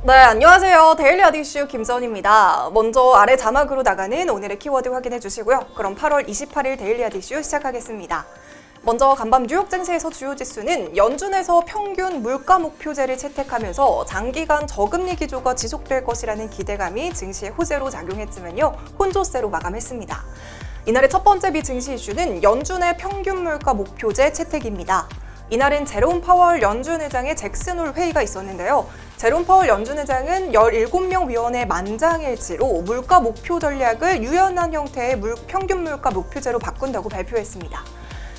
네, 안녕하세요. 데일리 아디슈 김서은입니다. 먼저 아래 자막으로 나가는 오늘의 키워드 확인해 주시고요. 그럼 8월 28일 데일리 아디슈 시작하겠습니다. 먼저 간밤 뉴욕 증시에서 주요 지수는 연준에서 평균 물가 목표제를 채택하면서 장기간 저금리 기조가 지속될 것이라는 기대감이 증시에 호재로 작용했지만요. 혼조세로 마감했습니다. 이날의 첫 번째 비증시 이슈는 연준의 평균 물가 목표제 채택입니다. 이날은 제롬 파월 연준 의장의 잭슨 홀 회의가 있었는데요. 제롬 파월 연준 의장은 17명 위원의 만장일치로 물가 목표 전략을 유연한 형태의 평균 물가 목표제로 바꾼다고 발표했습니다.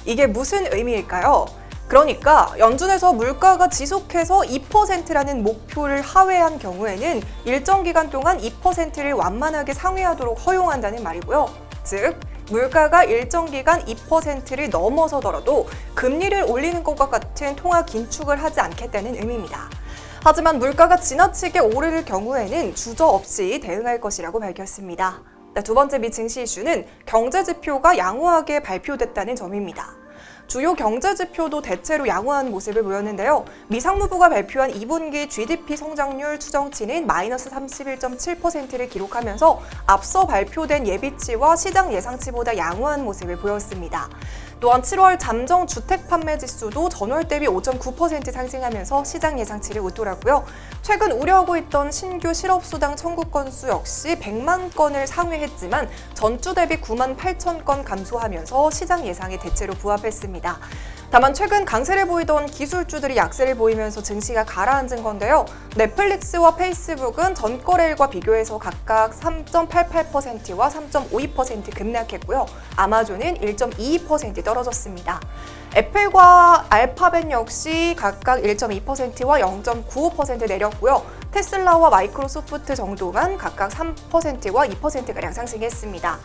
이게 무슨 의미일까요? 그러니까 연준에서 물가가 지속해서 2%라는 목표를 하회한 경우에는 일정 기간 동안 2%를 완만하게 상회하도록 허용한다는 말이고요. 즉, 물가가 일정 기간 2%를 넘어서더라도 금리를 올리는 것과 같은 통화 긴축을 하지 않겠다는 의미입니다. 하지만 물가가 지나치게 오를 경우에는 주저없이 대응할 것이라고 밝혔습니다. 두 번째 미증시 이슈는 경제 지표가 양호하게 발표됐다는 점입니다. 주요 경제 지표도 대체로 양호한 모습을 보였는데요. 미 상무부가 발표한 2분기 GDP 성장률 추정치는 마이너스 31.7%를 기록하면서 앞서 발표된 예비치와 시장 예상치보다 양호한 모습을 보였습니다. 또한 7월 잠정 주택 판매 지수도 전월 대비 5.9% 상승하면서 시장 예상치를 웃돌았고요. 최근 우려하고 있던 신규 실업수당 청구 건수 역시 100만 건을 상회했지만 전주 대비 9만 8천 건 감소하면서 시장 예상에 대체로 부합했습니다. 다만 최근 강세를 보이던 기술주들이 약세를 보이면서 증시가 가라앉은 건데요. 넷플릭스와 페이스북은 전거래일과 비교해서 각각 3.88%와 3.52% 급락했고요. 아마존은 1.22% 떨어졌습니다. 애플과 알파벳 역시 각각 1.2%와 0.95% 내렸고요. 테슬라와 마이크로소프트 정도만 각각 3%와 2%가량 상승했습니다.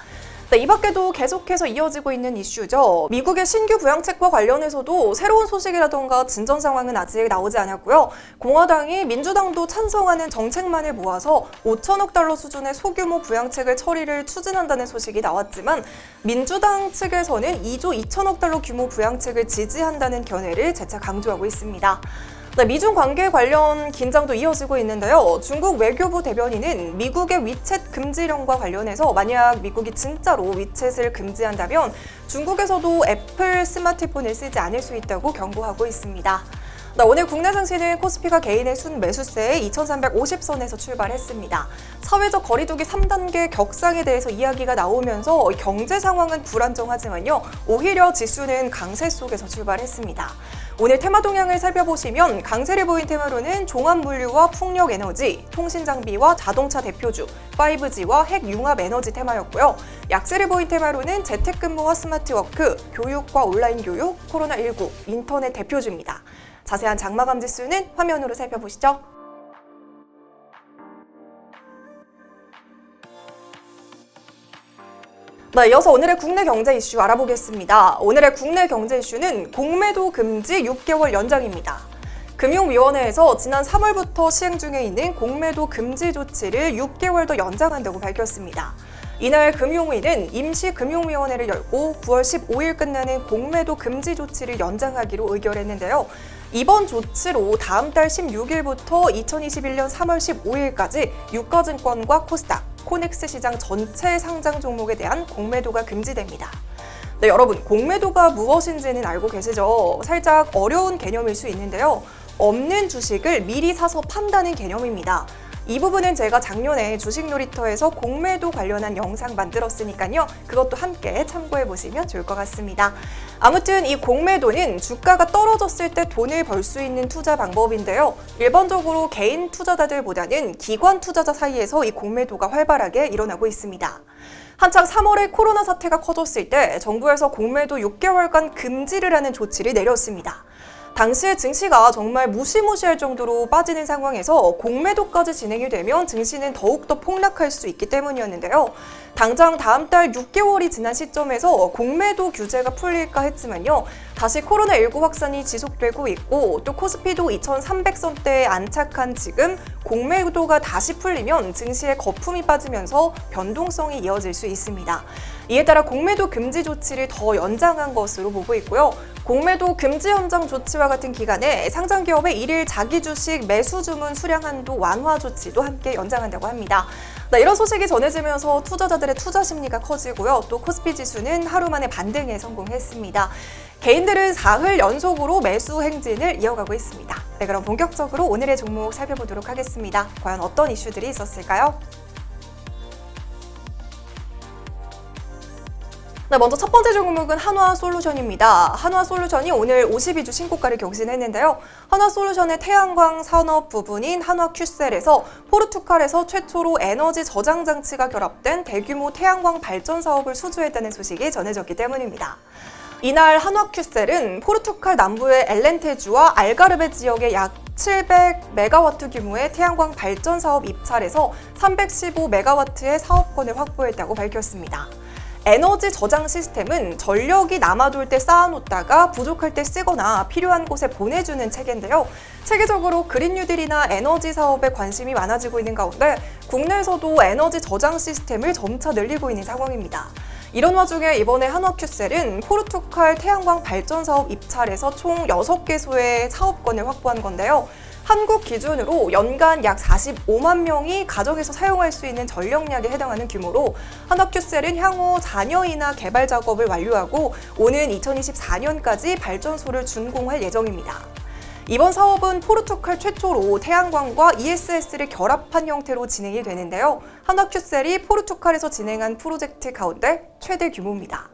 이 밖에도 계속해서 이어지고 있는 이슈죠. 미국의 신규 부양책과 관련해서도 새로운 소식이라던가 진전 상황은 아직 나오지 않았고요. 공화당이 민주당도 찬성하는 정책만을 모아서 5천억 달러 수준의 소규모 부양책을 처리를 추진한다는 소식이 나왔지만 민주당 측에서는 2조 2천억 달러 규모 부양책을 지지한다는 견해를 재차 강조하고 있습니다. 미중 관계 관련 긴장도 이어지고 있는데요. 중국 외교부 대변인은 미국의 위챗 금지령과 관련해서 만약 미국이 진짜로 위챗을 금지한다면 중국에서도 애플 스마트폰을 쓰지 않을 수 있다고 경고하고 있습니다. 오늘 국내 증시는 코스피가 개인의 순매수세에 2350선에서 출발했습니다. 사회적 거리두기 3단계 격상에 대해서 이야기가 나오면서 경제 상황은 불안정하지만요. 오히려 지수는 강세 속에서 출발했습니다. 오늘 테마 동향을 살펴보시면 강세를 보인 테마로는 종합물류와 풍력에너지, 통신장비와 자동차 대표주, 5G와 핵융합 에너지 테마였고요. 약세를 보인 테마로는 재택근무와 스마트워크, 교육과 온라인 교육, 코로나19, 인터넷 대표주입니다. 자세한 장마감 지수는 화면으로 살펴보시죠. 이어서 오늘의 국내 경제 이슈 알아보겠습니다. 오늘의 국내 경제 이슈는 공매도 금지 6개월 연장입니다. 금융위원회에서 지난 3월부터 시행 중에 있는 공매도 금지 조치를 6개월 더 연장한다고 밝혔습니다. 이날 금융위는 임시금융위원회를 열고 9월 15일 끝나는 공매도 금지 조치를 연장하기로 의결했는데요. 이번 조치로 다음 달 16일부터 2021년 3월 15일까지 유가증권과 코스닥, 코넥스 시장 전체 상장 종목에 대한 공매도가 금지됩니다. 여러분, 공매도가 무엇인지는 알고 계시죠? 살짝 어려운 개념일 수 있는데요. 없는 주식을 미리 사서 판다는 개념입니다. 이 부분은 제가 작년에 주식놀이터에서 공매도 관련한 영상 만들었으니까요. 그것도 함께 참고해 보시면 좋을 것 같습니다. 아무튼 이 공매도는 주가가 떨어졌을 때 돈을 벌 수 있는 투자 방법인데요. 일반적으로 개인 투자자들보다는 기관 투자자 사이에서 이 공매도가 활발하게 일어나고 있습니다. 한창 3월에 코로나 사태가 커졌을 때 정부에서 공매도 6개월간 금지를 하는 조치를 내렸습니다. 당시에 증시가 정말 무시무시할 정도로 빠지는 상황에서 공매도까지 진행이 되면 증시는 더욱더 폭락할 수 있기 때문이었는데요. 당장 다음 달 6개월이 지난 시점에서 공매도 규제가 풀릴까 했지만요. 다시 코로나19 확산이 지속되고 있고 또 코스피도 2,300선대에 안착한 지금 공매도가 다시 풀리면 증시에 거품이 빠지면서 변동성이 이어질 수 있습니다. 이에 따라 공매도 금지 조치를 더 연장한 것으로 보고 있고요. 공매도 금지 연장 조치와 같은 기간에 상장 기업의 일일 자기 주식 매수 주문 수량 한도 완화 조치도 함께 연장한다고 합니다. 이런 소식이 전해지면서 투자자들의 투자 심리가 커지고요. 또 코스피 지수는 하루 만에 반등에 성공했습니다. 개인들은 사흘 연속으로 매수 행진을 이어가고 있습니다. 그럼 본격적으로 오늘의 종목 살펴보도록 하겠습니다. 과연 어떤 이슈들이 있었을까요? 먼저 첫 번째 종목은 한화솔루션입니다. 한화솔루션이 오늘 52주 신고가를 경신했는데요. 한화솔루션의 태양광 산업 부분인 한화큐셀에서 포르투갈에서 최초로 에너지 저장 장치가 결합된 대규모 태양광 발전 사업을 수주했다는 소식이 전해졌기 때문입니다. 이날 한화큐셀은 포르투갈 남부의 엘렌테주와 알가르베 지역의 약 700메가와트 규모의 태양광 발전 사업 입찰에서 315메가와트의 사업권을 확보했다고 밝혔습니다. 에너지 저장 시스템은 전력이 남아돌 때 쌓아놓다가 부족할 때 쓰거나 필요한 곳에 보내주는 체계인데요. 세계적으로 그린 뉴딜이나 에너지 사업에 관심이 많아지고 있는 가운데 국내에서도 에너지 저장 시스템을 점차 늘리고 있는 상황입니다. 이런 와중에 이번에 한화큐셀은 포르투갈 태양광 발전 사업 입찰에서 총 6개소의 사업권을 확보한 건데요. 한국 기준으로 연간 약 45만 명이 가정에서 사용할 수 있는 전력량에 해당하는 규모로 한화큐셀은 향후 4년이나 개발 작업을 완료하고 오는 2024년까지 발전소를 준공할 예정입니다. 이번 사업은 포르투갈 최초로 태양광과 ESS를 결합한 형태로 진행이 되는데요. 한화큐셀이 포르투갈에서 진행한 프로젝트 가운데 최대 규모입니다.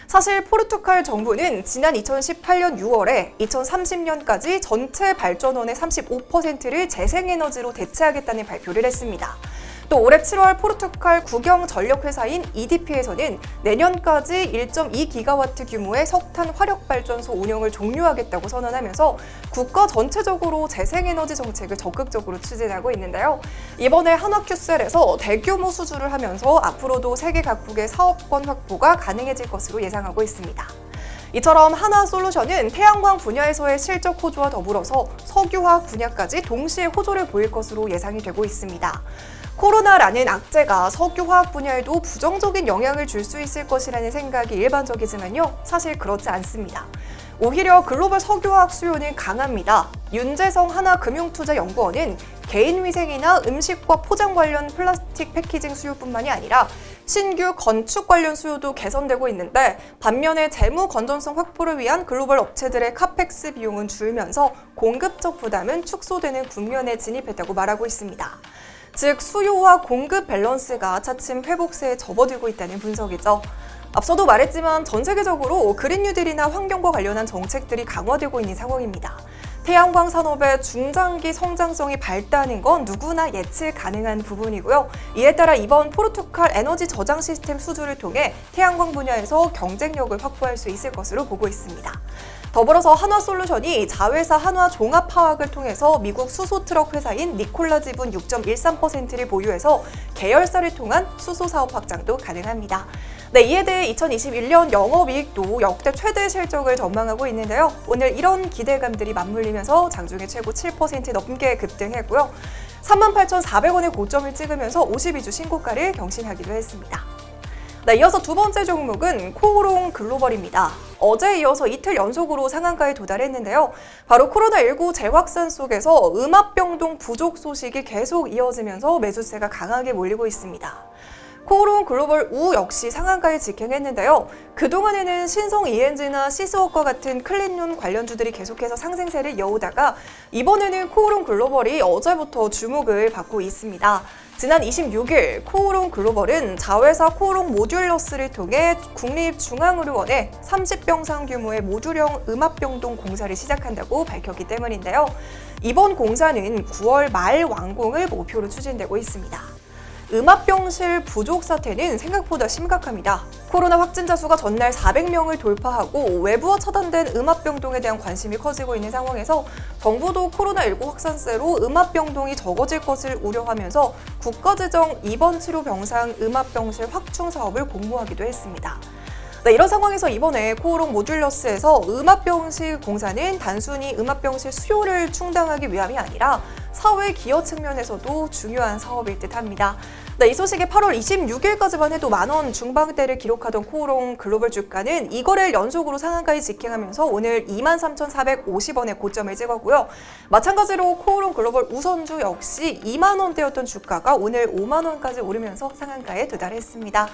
사실 포르투갈 정부는 지난 2018년 6월에 2030년까지 전체 발전원의 35%를 재생에너지로 대체하겠다는 발표를 했습니다. 또 올해 7월 포르투갈 국영 전력회사인 EDP에서는 내년까지 1.2기가와트 규모의 석탄 화력발전소 운영을 종료하겠다고 선언하면서 국가 전체적으로 재생에너지 정책을 적극적으로 추진하고 있는데요. 이번에 한화큐셀에서 대규모 수주를 하면서 앞으로도 세계 각국의 사업권 확보가 가능해질 것으로 예상하고 있습니다. 이처럼 한화솔루션은 태양광 분야에서의 실적 호조와 더불어서 석유화학 분야까지 동시에 호조를 보일 것으로 예상이 되고 있습니다. 코로나라는 악재가 석유화학 분야에도 부정적인 영향을 줄 수 있을 것이라는 생각이 일반적이지만요. 사실 그렇지 않습니다. 오히려 글로벌 석유화학 수요는 강합니다. 윤재성 하나금융투자연구원은 개인위생이나 음식과 포장 관련 플라스틱 패키징 수요뿐만이 아니라 신규 건축 관련 수요도 개선되고 있는데 반면에 재무 건전성 확보를 위한 글로벌 업체들의 카펙스 비용은 줄면서 공급적 부담은 축소되는 국면에 진입했다고 말하고 있습니다. 즉 수요와 공급 밸런스가 차츰 회복세에 접어들고 있다는 분석이죠. 앞서도 말했지만 전 세계적으로 그린 뉴딜이나 환경과 관련한 정책들이 강화되고 있는 상황입니다. 태양광 산업의 중장기 성장성이 밝다는 건 누구나 예측 가능한 부분이고요. 이에 따라 이번 포르투갈 에너지 저장 시스템 수주를 통해 태양광 분야에서 경쟁력을 확보할 수 있을 것으로 보고 있습니다. 더불어서 한화솔루션이 자회사 한화종합화학을 통해서 미국 수소트럭 회사인 니콜라 지분 6.13%를 보유해서 계열사를 통한 수소 사업 확장도 가능합니다. 이에 대해 2021년 영업이익도 역대 최대 실적을 전망하고 있는데요. 오늘 이런 기대감들이 맞물리면서 장중에 최고 7% 넘게 급등했고요. 38,400원의 고점을 찍으면서 52주 신고가를 경신하기도 했습니다. 이어서 두 번째 종목은 코오롱 글로벌입니다. 어제에 이어서 이틀 연속으로 상한가에 도달했는데요. 바로 코로나19 재확산 속에서 음압병동 부족 소식이 계속 이어지면서 매수세가 강하게 몰리고 있습니다. 코오롱 글로벌 우 역시 상한가에 직행했는데요. 그동안에는 신성 ENG나 시스워크와 같은 클린룸 관련주들이 계속해서 상승세를 이어오다가 이번에는 코오롱 글로벌이 어제부터 주목을 받고 있습니다. 지난 26일 코오롱 글로벌은 자회사 코오롱 모듈러스를 통해 국립중앙의료원에 30병상 규모의 모듈형 음압병동 공사를 시작한다고 밝혔기 때문인데요. 이번 공사는 9월 말 완공을 목표로 추진되고 있습니다. 음압병실 부족 사태는 생각보다 심각합니다. 코로나 확진자 수가 전날 400명을 돌파하고 외부와 차단된 음압병동에 대한 관심이 커지고 있는 상황에서 정부도 코로나19 확산세로 음압병동이 적어질 것을 우려하면서 국가재정 입원 치료 병상 음압병실 확충 사업을 공모하기도 했습니다. 네, 이런 상황에서 이번에 코오롱 모듈러스에서 음압병실 공사는 단순히 음압병실 수요를 충당하기 위함이 아니라 사회 기여 측면에서도 중요한 사업일 듯합니다. 네, 이 소식에 8월 26일까지만 해도 만원 중반대를 기록하던 코오롱 글로벌 주가는 이거래일 연속으로 상한가에 직행하면서 오늘 23,450원의 고점을 찍었고요. 마찬가지로 코오롱 글로벌 우선주 역시 2만 원대였던 주가가 오늘 5만 원까지 오르면서 상한가에 도달했습니다.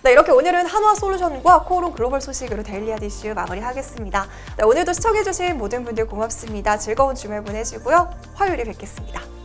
네, 이렇게 오늘은 한화솔루션과 코오롱 글로벌 소식으로 데일리아 이슈 마무리하겠습니다. 네, 오늘도 시청해주신 모든 분들 고맙습니다. 즐거운 주말 보내시고요. 화요일에 뵙겠습니다.